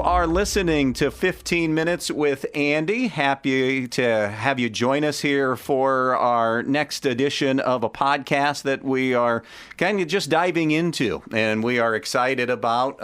are listening to 15 Minutes with Andy. Happy to have you join us here for our next edition of a podcast that we are kind of just diving into, and we are excited about.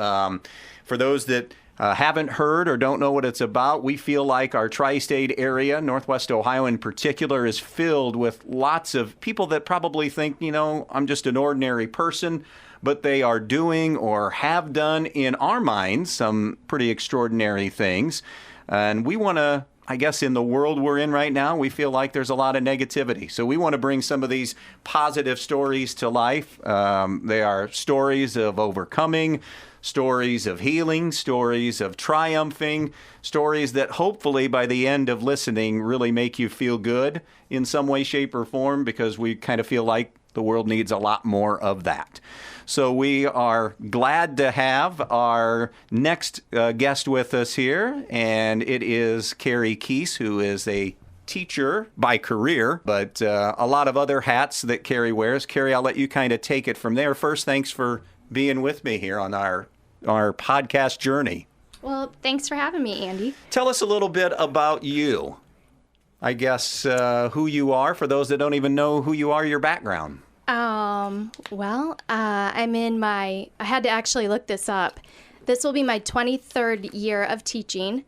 For those that haven't heard or don't know what it's about, we feel like our tri-state area, Northwest Ohio in particular, is filled with lots of people that probably think, I'm just an ordinary person, but they are doing or have done in our minds some pretty extraordinary things. And we want to, I guess in the world we're in right now, we feel like there's a lot of negativity. So we want to bring some of these positive stories to life. They are stories of overcoming, stories of healing, stories of triumphing, stories that hopefully by the end of listening really make you feel good in some way, shape, or form, because we kind of feel like the world needs a lot more of that. So we are glad to have our next guest with us here, and it is Carey Kiess, who is a teacher by career, but a lot of other hats that Carey wears. Carey, I'll let you kind of take it from there. First, thanks for being with me here on our podcast journey. Well, thanks for having me, Andy. Tell us a little bit about you. I guess who you are, for those that don't even know who you are, your background. I had to actually look this up. This will be my 23rd year of teaching.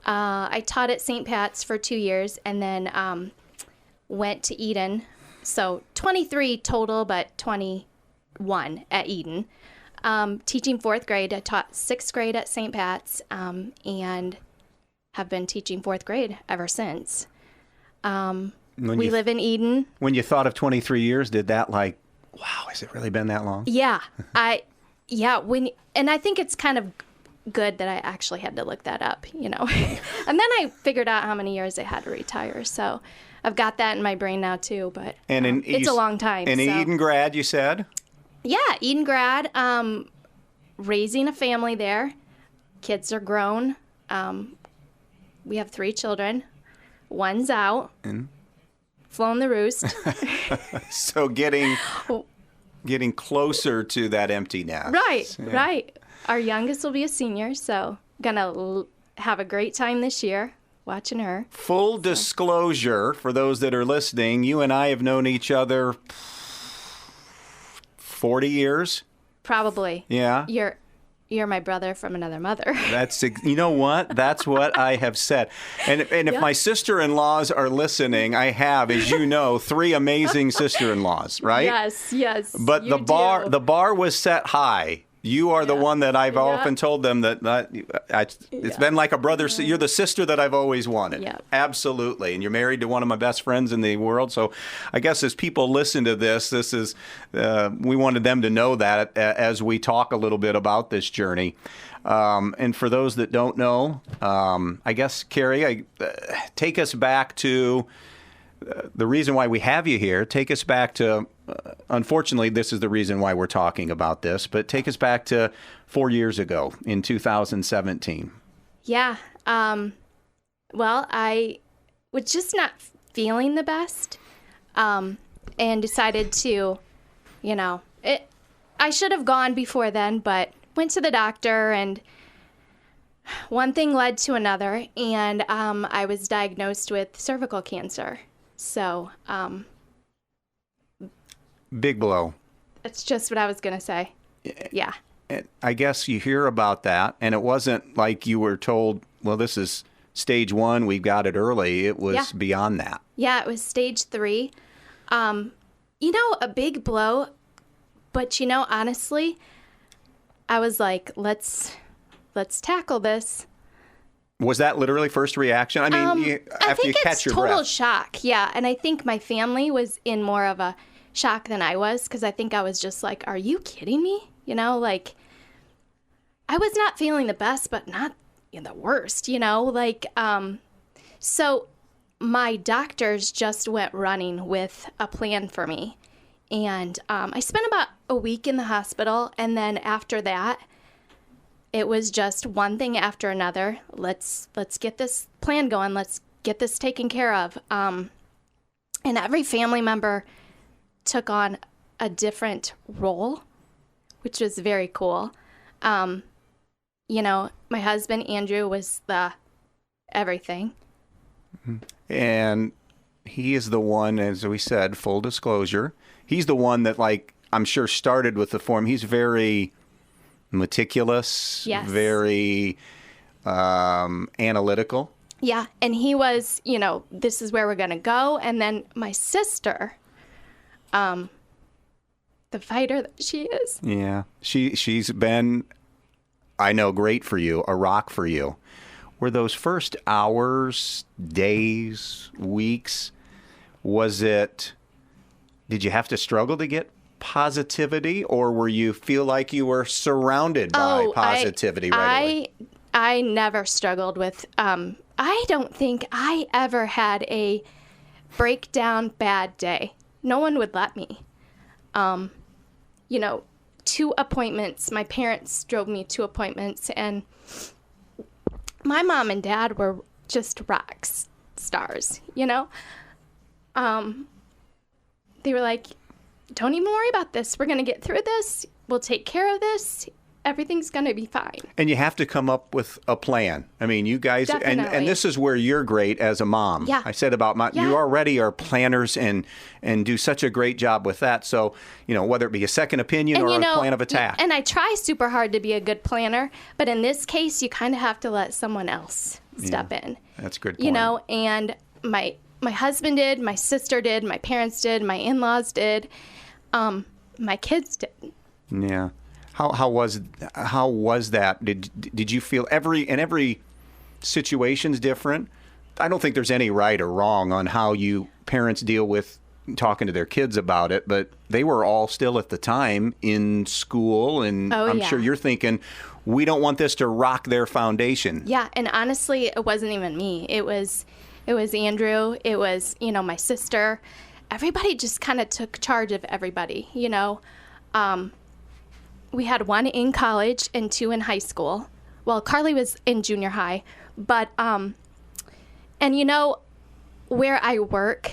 I taught at St. Pat's for 2 years and then went to Eden. So 23 total, but 21 at Eden. Teaching 4th grade. I taught 6th grade at St. Pat's and have been teaching 4th grade ever since. We live in Eden. When you thought of 23 years, did that wow, has it really been that long? Yeah. And I think it's kind of good that I actually had to look that up, And then I figured out how many years I had to retire. So I've got that in my brain now too, but it's a long time. And Eden grad, you said? Yeah, Eden grad, raising a family there. Kids are grown. We have 3 children. One's out. Flown the roost. So getting closer to that empty nest. Right. Our youngest will be a senior, so gonna have a great time this year watching her. Full disclosure for those that are listening, you and I have known each other 40 years. Probably. Yeah. You're my brother from another mother. You know what? That's what I have said. And if my sister-in-laws are listening, I have, as you know, 3 amazing sister-in-laws, right? Yes. But the bar was set high. You are the one that I've often told them that it's been like a brother. You're the sister that I've always wanted. Yeah. Absolutely. And you're married to one of my best friends in the world. So I guess as people listen to this is, we wanted them to know that as we talk a little bit about this journey. And for those that don't know, I guess, Carey, take us back to the reason why we have you here. Take us back to, unfortunately, this is the reason why we're talking about this, but take us back to 4 years ago in 2017. Yeah. Well, I was just not feeling the best and decided to, I should have gone before then, but went to the doctor and one thing led to another, and I was diagnosed with cervical cancer. So, big blow. That's just what I was going to say. Yeah. And I guess you hear about that, and it wasn't like you were told, well, this is stage 1, we've got it early. It was beyond that. Yeah, it was stage 3. A big blow, but honestly, I was like, let's tackle this. Was that literally first reaction? I mean, after you catch your breath. I think it's total shock, yeah. And I think my family was in more of a shock than I was, because I think I was just like, are you kidding me? I was not feeling the best, but not the worst, So my doctors just went running with a plan for me. And I spent about a week in the hospital, and then after that, it was just one thing after another. Let's get this plan going. Let's get this taken care of. And every family member took on a different role, which was very cool. my husband, Andrew, was the everything. And he is the one, as we said, full disclosure, he's the one that, like, I'm sure started with the form. He's very meticulous, Yes. very analytical. Yeah, and he was, this is where we're going to go. And then my sister, the fighter that she is. Yeah, she's been, I know, great for you, a rock for you. Were those first hours, days, weeks, did you have to struggle to get positivity, or were you feel like you were surrounded by positivity right away? I never struggled with, I don't think I ever had a breakdown bad day. No one would let me. 2 appointments, my parents drove me 2 appointments, and my mom and dad were just rock stars, They were like, don't even worry about this. We're going to get through this. We'll take care of this. Everything's going to be fine. And you have to come up with a plan. I mean, you guys, and this is where you're great as a mom. Yeah. I said about you already are planners and do such a great job with that. So, whether it be a second opinion or a plan of attack. And I try super hard to be a good planner, but in this case, you kind of have to let someone else step in. That's a good point. And my husband did, my sister did, my parents did, my in-laws did, my kids did. Yeah. How was that? Did you feel every situation's different? I don't think there's any right or wrong on how you parents deal with talking to their kids about it, but they were all still at the time in school, and I'm sure you're thinking, we don't want this to rock their foundation. Yeah, and honestly, it wasn't even me. It was Andrew. It was, my sister. Everybody just kind of took charge of everybody, We had 1 in college and 2 in high school. Well, Carly was in junior high, but, where I work,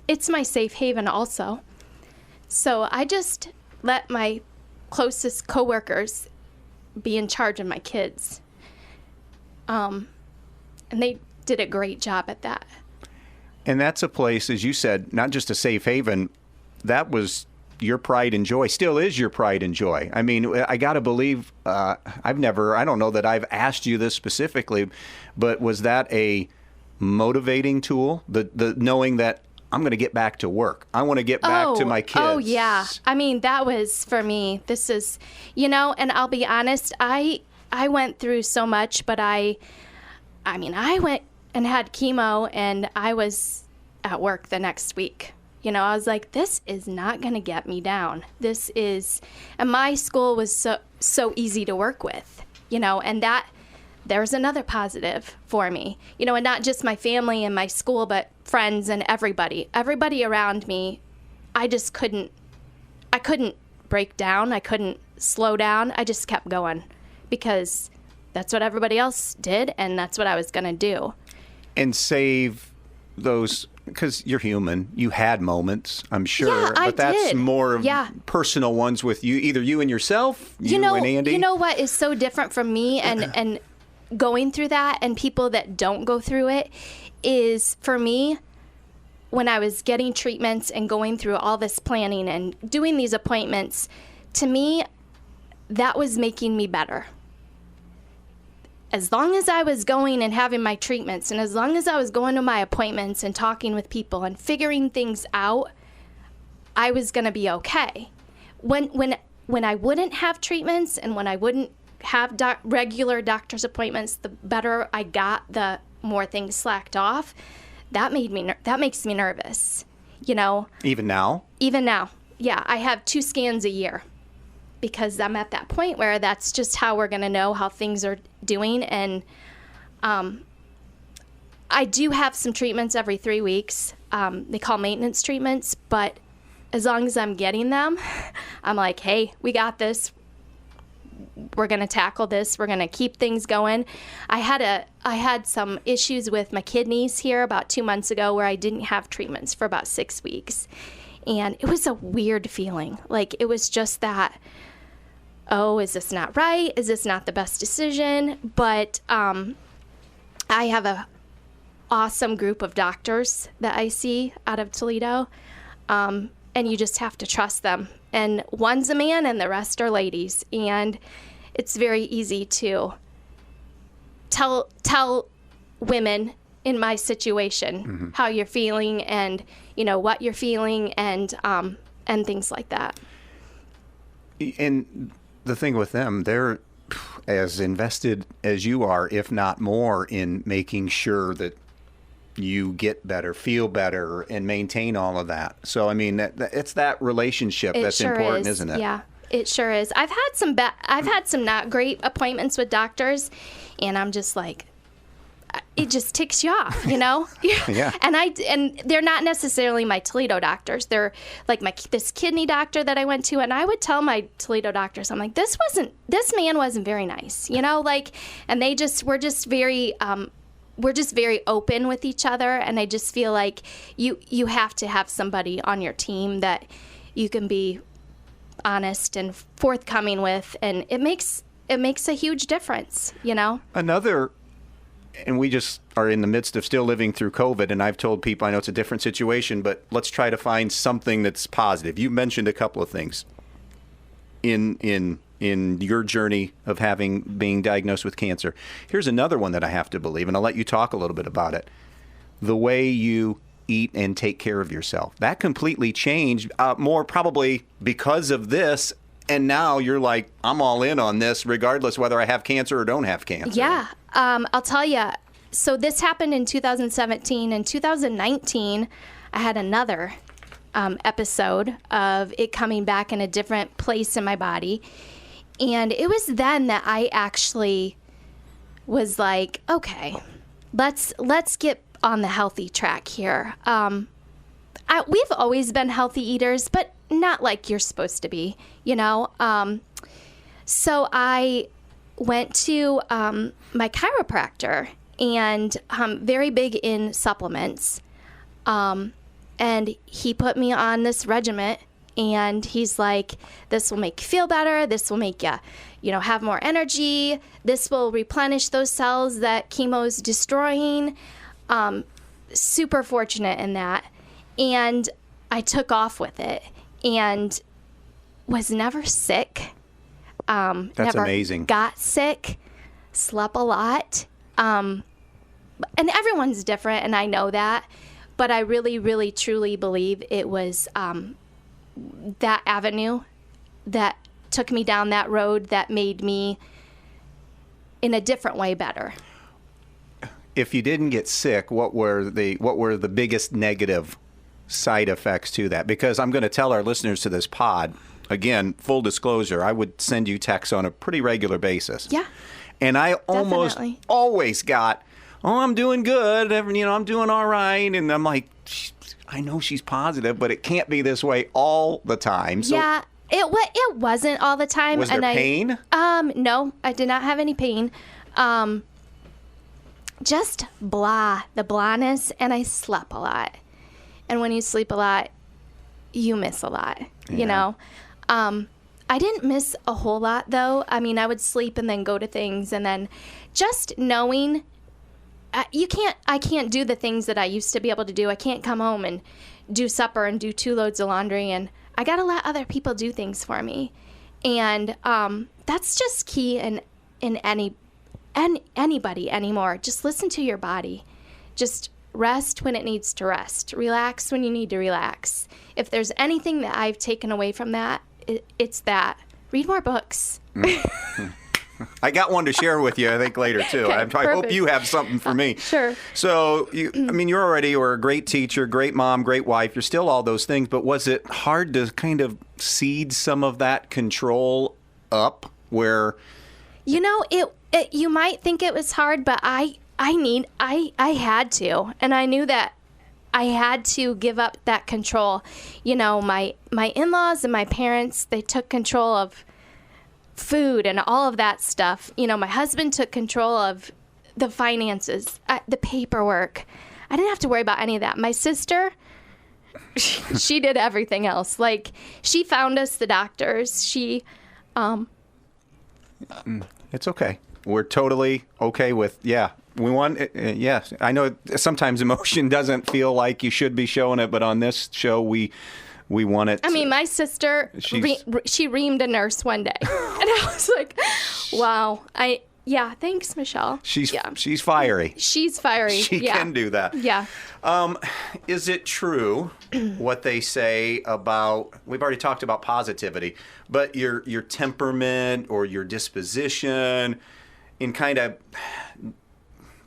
it's my safe haven also. So I just let my closest coworkers be in charge of my kids. And they did a great job at that. And that's a place, as you said, not just a safe haven, that was your pride and joy, still is your pride and joy. I mean, I got to believe, I don't know that I've asked you this specifically, but was that a motivating tool? The knowing that I'm going to get back to work. I want to get back to my kids. Oh, yeah. I mean, that was for me. This is, and I'll be honest, I went through so much, but I went and had chemo, and I was at work the next week. I was like, this is not going to get me down. And my school was so easy to work with, and that there's another positive for me, and not just my family and my school, but friends and everybody around me. I couldn't break down. I couldn't slow down. I just kept going because that's what everybody else did, and that's what I was going to do. And save those, because you're human. You had moments, I'm sure, yeah, but that's did. more of personal ones with you, either you and yourself, you and Andy. You know what is so different from me and going through that, and people that don't go through it, is for me, when I was getting treatments and going through all this planning and doing these appointments, to me, that was making me better. As long as I was going and having my treatments, and as long as I was going to my appointments and talking with people and figuring things out, I was going to be okay. When I wouldn't have treatments and when I wouldn't have regular doctor's appointments, the better I got, the more things slacked off. That makes me nervous, Even now? Even now. Yeah, I have 2 scans a year because I'm at that point where that's just how we're going to know how things are doing. And I do have some treatments every 3 weeks. They call maintenance treatments, but as long as I'm getting them, I'm like, hey, we got this. We're going to tackle this. We're going to keep things going. I had some issues with my kidneys here about 2 months ago where I didn't have treatments for about 6 weeks. And it was a weird feeling. Like, it was just that oh, is this not right? Is this not the best decision? But I have a awesome group of doctors that I see out of Toledo, and you just have to trust them. And one's a man and the rest are ladies, and it's very easy to tell women in my situation how you're feeling, and what you're feeling, and things like that. And the thing with them, they're as invested as you are, if not more, in making sure that you get better, feel better, and maintain all of that. So, I mean, it's that relationship that's sure important, is. isn't it? Yeah, it sure is. I've had some not great appointments with doctors, and I'm just like, it just ticks you off, Yeah. And they're not necessarily my Toledo doctors. They're like this kidney doctor that I went to, and I would tell my Toledo doctors, I'm like, this man wasn't very nice, and we're just very open with each other, and I just feel like you have to have somebody on your team that you can be honest and forthcoming with, and it makes a huge difference, Another, and we just are in the midst of still living through COVID, and I've told people, I know it's a different situation, but let's try to find something that's positive. You mentioned a couple of things in your journey of being diagnosed with cancer. Here's another one that I have to believe, and I'll let you talk a little bit about it. The way you eat and take care of yourself. That completely changed, more probably because of this, and now you're like, I'm all in on this regardless whether I have cancer or don't have cancer. Yeah. I'll tell you. So this happened in 2017. In 2019, I had another episode of it coming back in a different place in my body. And it was then that I actually was like, okay, let's get on the healthy track here. We've always been healthy eaters, but not like you're supposed to be, So I went to my chiropractor, and very big in supplements. And he put me on this regimen, and he's like, this will make you feel better. This will make you, have more energy. This will replenish those cells that chemo's destroying. Super fortunate in that. And I took off with it and was never sick. That's never amazing. Got sick, slept a lot. And everyone's different, and I know that. But I really, really, truly believe it was that avenue that took me down that road that made me, in a different way, better. If you didn't get sick, what were the biggest negative side effects to that? Because I'm going to tell our listeners to this pod, again, full disclosure, I would send you texts on a pretty regular basis. Yeah. And I almost Definitely. always got, I'm doing good, I'm doing all right. And I'm like, I know she's positive, but it can't be this way all the time. So Yeah, it wasn't all the time. Was there pain? No, I did not have any pain. Just the blahness, and I slept a lot. And when you sleep a lot, you miss a lot, I didn't miss a whole lot, though. I mean, I would sleep and then go to things, and then just knowing I can't do the things that I used to be able to do. I can't come home and do supper and do 2 loads of laundry, and I got to let other people do things for me. And that's just key in anybody anymore. Just listen to your body. Just rest when it needs to rest. Relax when you need to relax. If there's anything that I've taken away from that, it's that. Read more books. I got one to share with you, I think, later, too. Okay, I hope you have something for me. Sure. So, you were a great teacher, great mom, great wife. You're still all those things, but was it hard to kind of seed some of that control up where... You might think it was hard, but I had to. And I knew that I had to give up that control. My in-laws and my parents, they took control of food and all of that stuff. My husband took control of the finances, the paperwork. I didn't have to worry about any of that. My sister, she did everything else. Like, she found us the doctors. She It's okay. We're totally okay with, we want, yes. I know sometimes emotion doesn't feel like you should be showing it, but on this show, we want it. I mean, my sister, she reamed a nurse one day. And I was like, wow. Thanks, Michelle. She's fiery. She's fiery. She can do that. Yeah. Is it true what they say about, we've already talked about positivity, but your temperament or your disposition in kind of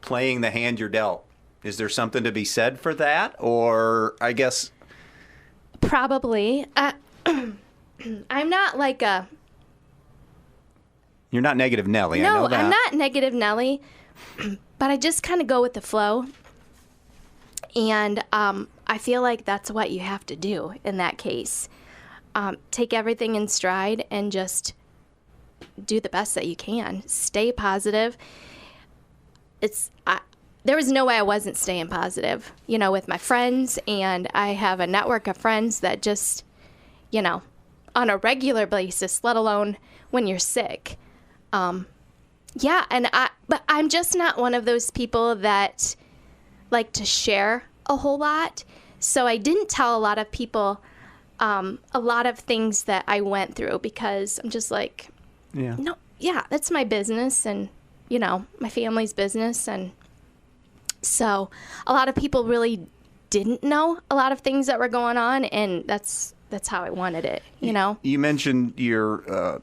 playing the hand you're dealt? Is there something to be said for that? Or I guess... Probably. I'm not like a... You're not Negative Nelly, no, I know that. I'm not Negative Nelly, but I just kind of go with the flow. And I feel like that's what you have to do in that case. Take everything in stride and just do the best that you can. Stay positive. There was no way I wasn't staying positive, with my friends. And I have a network of friends that just, on a regular basis, let alone when you're sick. But I'm just not one of those people that like to share a whole lot. So I didn't tell a lot of people a lot of things that I went through because I'm just like, that's my business and, my family's business. And so a lot of people really didn't know a lot of things that were going on. And that's how I wanted it, You mentioned your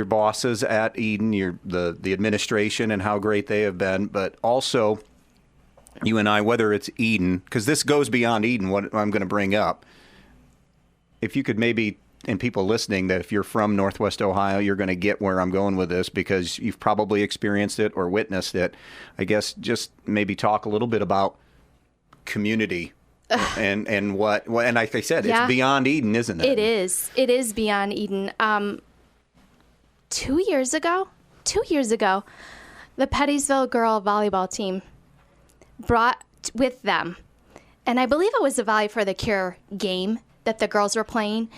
bosses at Eden, the administration and how great they have been, but also you and I, whether it's Eden, because this goes beyond Eden, what I'm going to bring up. If you could maybe, and people listening, that if you're from Northwest Ohio, you're going to get where I'm going with this because you've probably experienced it or witnessed it. I guess just maybe talk a little bit about community and what, and like I said, it's beyond Eden, isn't it? It is beyond Eden. 2 years ago, the Pettysville girl volleyball team brought with them, and I believe it was a Volley for the Cure game that the girls were playing.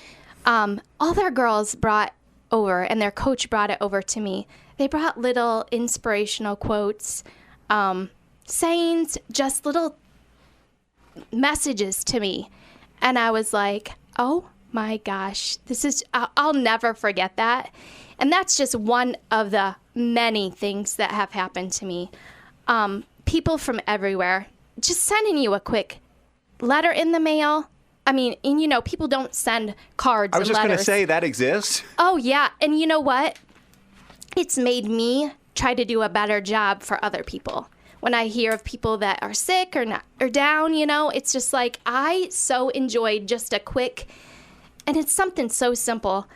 All their girls brought over, and their coach brought it over to me. They brought little inspirational quotes, sayings, just little messages to me. And I was like, oh my gosh, I'll never forget that. And that's just one of the many things that have happened to me. People from everywhere just sending you a quick letter in the mail. I mean, and people don't send cards and letters. I was just going to say that exists. Oh, yeah. And you know what? It's made me try to do a better job for other people. When I hear of people that are sick or down, it's just like I so enjoyed just a quick, and it's something so simple.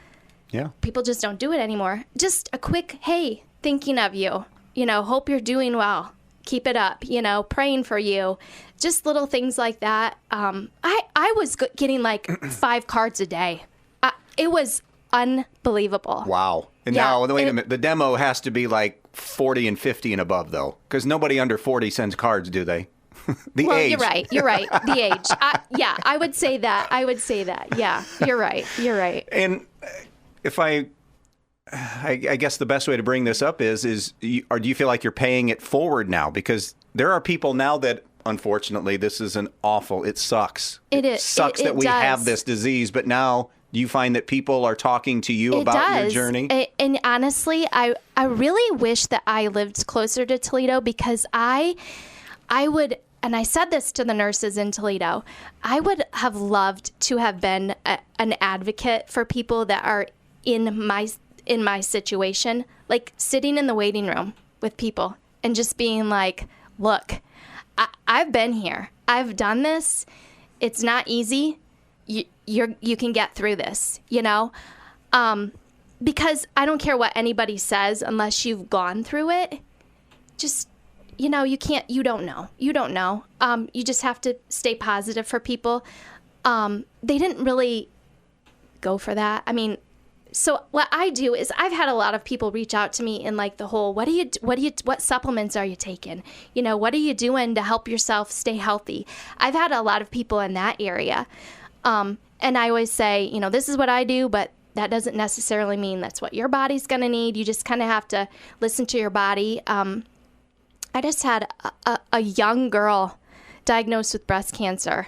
Yeah. People just don't do it anymore. Just a quick, hey, thinking of you, hope you're doing well. Keep it up, praying for you. Just little things like that. I was getting like 5 cards a day. It was unbelievable. Wow. And now, wait a minute. The demo has to be like 40 and 50 and above, though, because nobody under 40 sends cards, do they? The age. You're right. The age. I would say that. Yeah, you're right. And if I guess the best way to bring this up is do you feel like you're paying it forward now? Because there are people now that, unfortunately, this is it sucks. It sucks that we have this disease, but now do you find that people are talking to you about your journey? And honestly, I really wish that I lived closer to Toledo because I would, and I said this to the nurses in Toledo, I would have loved to have been an advocate for people that are in my situation, like sitting in the waiting room with people and just being like, look, I've been here. I've done this. It's not easy. You can get through this, because I don't care what anybody says unless you've gone through it. Just, you don't know. You just have to stay positive for people. They didn't really go for that. I mean, so what I do is I've had a lot of people reach out to me in like the whole, what supplements are you taking? What are you doing to help yourself stay healthy? I've had a lot of people in that area. And I always say, this is what I do, but that doesn't necessarily mean that's what your body's going to need. You just kind of have to listen to your body. I just had a young girl diagnosed with breast cancer.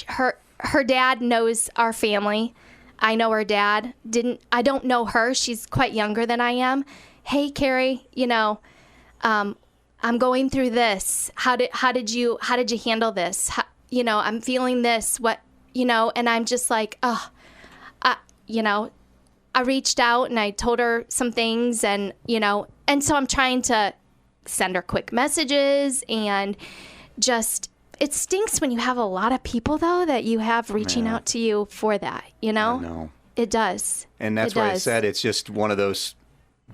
Her dad knows our family. I know her dad. I don't know her. She's quite younger than I am. Hey, Carey, I'm going through this. How did you handle this? I'm feeling this. And I'm just like, I reached out and I told her some things, and so I'm trying to send her quick messages, and just, it stinks when you have a lot of people, though, that you have reaching out to you for that, I know. It does. And that's why I said it's just one of those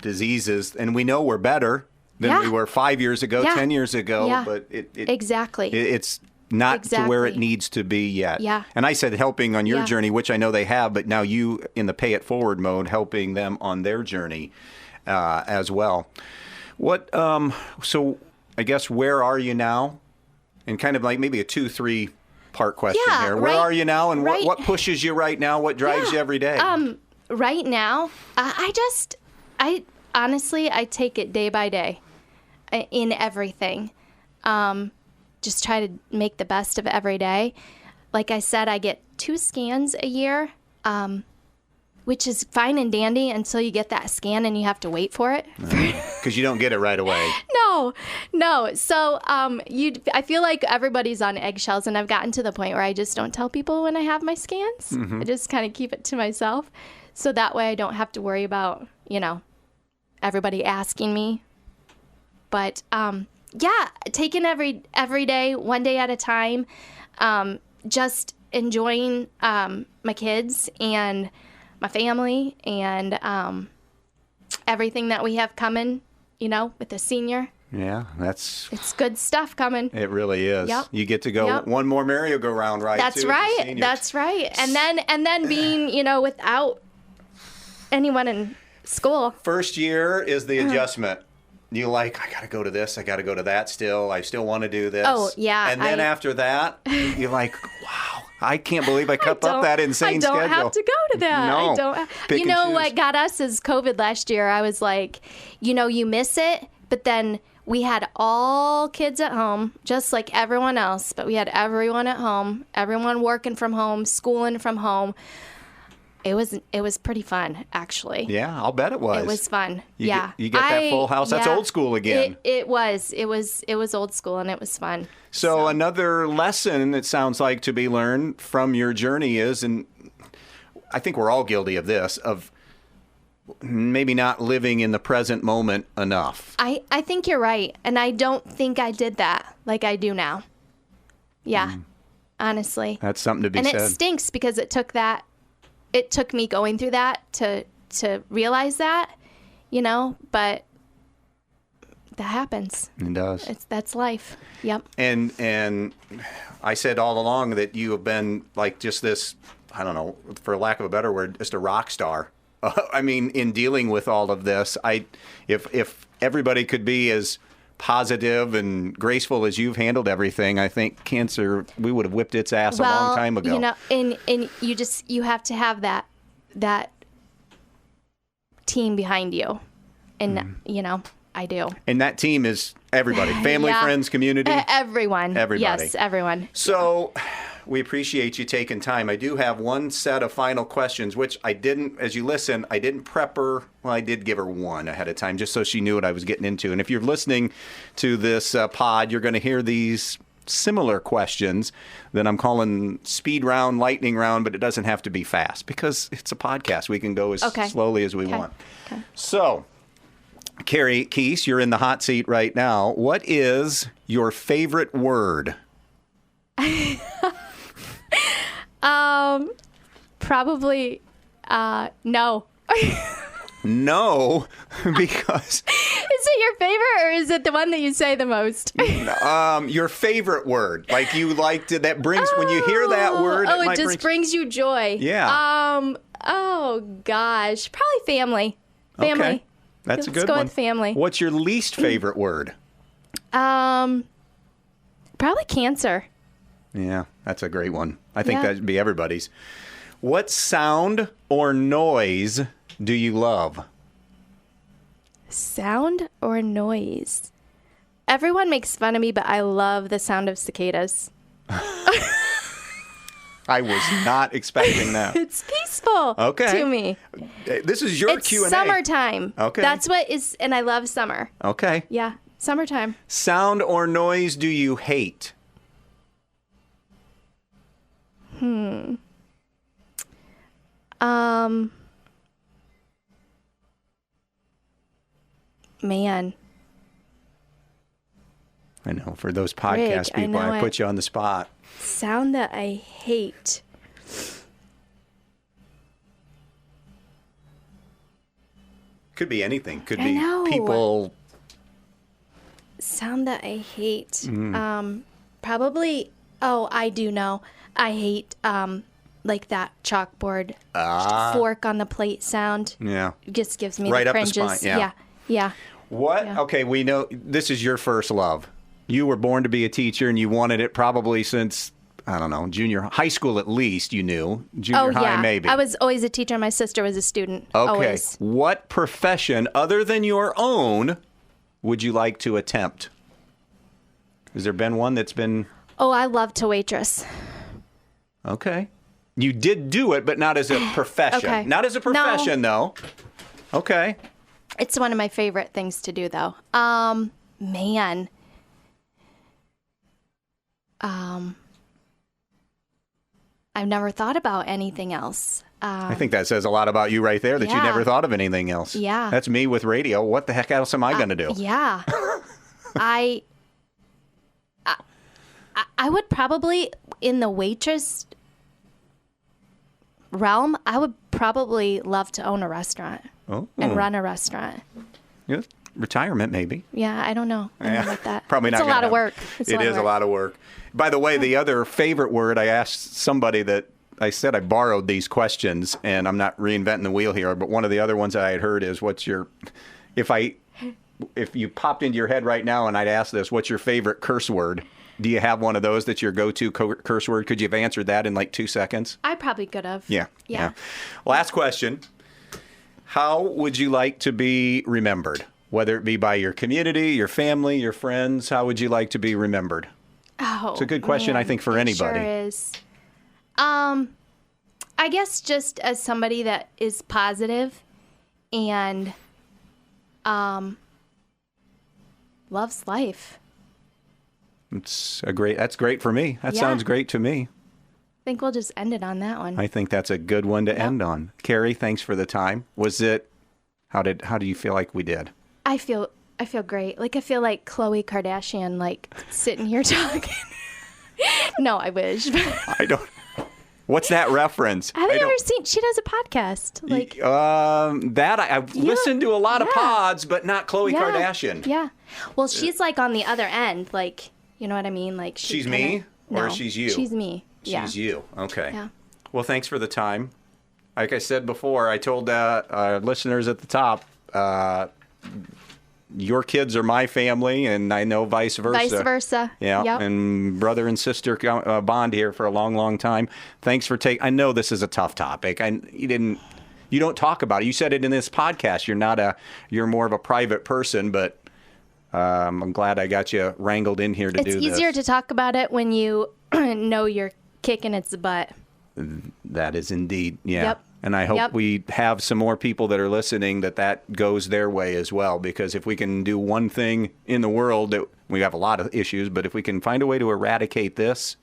diseases, and we know we're better than we were 5 years ago, 10 years ago, but exactly. It's not to where it needs to be yet. Yeah. And I said helping on your journey, which I know they have, but now you in the pay it forward mode, helping them on their journey as well. So I guess where are you now? And kind of like maybe a 2-3 part question here. Where are you now, and what pushes you right now? What drives you every day? Right now, I honestly take it day by day in everything. Just try to make the best of every day. Like I said, I get 2 scans a year, which is fine and dandy until you get that scan and you have to wait for it. Because you don't get it right away. No. So I feel like everybody's on eggshells, and I've gotten to the point where I just don't tell people when I have my scans. I just kind of keep it to myself. So that way I don't have to worry about, everybody asking me. But taking every day, one day at a time, just enjoying my kids and my family and everything that we have coming, with the senior. Yeah, it's good stuff coming. It really is. Yep. You get to go one more merry-go-round ride. That's right. That's right. And then being, without anyone in school. First year is the adjustment. You I got to go to this, I got to go to that still. I still want to do this. Oh, yeah. And then after that, you're like, wow, I can't believe I kept up that insane schedule. I don't have to go to that. No. I don't. What got us is COVID last year. I was like, you miss it, but then we had all kids at home, just like everyone else, but we had everyone at home, everyone working from home, schooling from home. It was pretty fun, actually. Yeah, I'll bet it was. It was fun. You get that full house. That's old school again. It was old school, and it was fun. So another lesson, it sounds like, to be learned from your journey is, and I think we're all guilty of this, of maybe not living in the present moment enough. I think you're right, and I don't think I did that like I do now. Yeah, honestly. That's something to be said. And it stinks because it took me going through that to realize that, but that happens. It does. That's life. Yep. And I said all along that you have been like just this, I don't know, for lack of a better word, just a rock star. I mean, in dealing with all of this, if everybody could be as positive and graceful as you've handled everything, I think cancer, we would have whipped its ass a long time ago. And you have to have that team behind you. And, I do. And that team is everybody, family, friends, community. Everyone. Everybody. Yes, everyone. So we appreciate you taking time. I do have one set of final questions, which I didn't, as you listen, I didn't prep her. Well, I did give her one ahead of time just so she knew what I was getting into. And if you're listening to this pod, you're going to hear these similar questions that I'm calling speed round, lightning round, but it doesn't have to be fast because it's a podcast. We can go as slowly as we want. Okay. So, Carey Kiess, you're in the hot seat right now. What is your favorite word? Probably no. No, because... Is it your favorite, or is it the one that you say the most? Your favorite word. Like you liked it, that brings, when you hear that word... it just brings you joy. Yeah. Oh, gosh. Probably family. Family. Okay. That's a good one. Let's go with family. What's your least favorite word? Probably cancer. Yeah, that's a great one. I think that'd be everybody's. What sound or noise do you love? Sound or noise? Everyone makes fun of me, but I love the sound of cicadas. I was not expecting that. It's peaceful to me. This is your It's Q&A. summertime. Okay. That's what is, and I love summer. Okay. Yeah, summertime. Sound or noise do you hate? Man. I know, for those podcast people, I put you on the spot. Sound that I hate. Could be anything. Could be know. people. Sound that I hate. Probably, I do know. I hate like that chalkboard fork on the plate sound. Yeah. It just gives me Right the up the cringes. spine, Yeah. What? Yeah. Okay, we know this is your first love. You were born to be a teacher, and you wanted it probably since, I don't know, high school at least, you knew. Junior high, maybe. I was always a teacher. My sister was a student. Okay. Always. What profession, other than your own, would you like to attempt? Has there been one that's been... Oh, I love to waitress. Okay. You did do it, but not as a profession. Okay. Not as a profession, though. Okay. It's one of my favorite things to do, though. Man. I've never thought about anything else. I think that says a lot about you right there, that you Yeah. never thought of anything else. Yeah. That's me with radio. What the heck else am I going to do? Yeah. I would probably, in the waitress realm, I would probably love to own a restaurant and run a restaurant. Yeah. Retirement, maybe. Yeah, I don't know. I don't know about that. Probably not. It's a lot of work. It is a lot of work. By the way, the other favorite word, I asked somebody that I said I borrowed these questions, and I'm not reinventing the wheel here, but one of the other ones that I had heard is, if you popped into your head right now and I'd ask this, what's your favorite curse word? Do you have one of those that's your go-to curse word? Could you have answered that in like 2 seconds? I probably could have. Yeah. Last question. How would you like to be remembered? Whether it be by your community, your family, your friends, how would you like to be remembered? Oh, it's a good question, I think, for anybody. It sure is. I guess just as somebody that is positive and loves life. That's great for me. That sounds great to me. I think we'll just end it on that one. I think that's a good one to end on. Carey, thanks for the time. How do you feel like we did? I feel great. Like I feel like Khloe Kardashian, like sitting here talking. No, I wish. I don't. What's that reference? Have you ever seen? She does a podcast. Like I've listened to a lot of pods, but not Khloe Kardashian. Yeah. Well, she's like on the other end. Like, you know what I mean? Like she's me, or she's you. She's me. She's you. Okay. Yeah. Well, thanks for the time. Like I said before, I told our listeners at the top, your kids are my family, and I know vice versa. Vice versa. Yeah, yep. And brother and sister bond here for a long, long time. Thanks for I know this is a tough topic. You don't talk about it. You said it in this podcast. You're more of a private person, but I'm glad I got you wrangled in here to do this. It's easier to talk about it when you know you're kicking its butt. That is indeed, yeah. Yep. And I hope we have some more people that are listening that goes their way as well. Because if we can do one thing in the world, we have a lot of issues, but if we can find a way to eradicate this,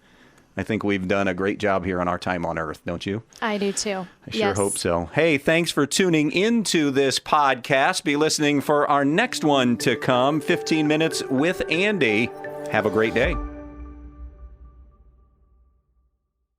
I think we've done a great job here on our time on Earth, don't you? I do too. I sure hope so. Hey, thanks for tuning into this podcast. Be listening for our next one to come, 15 Minutes with Andy. Have a great day.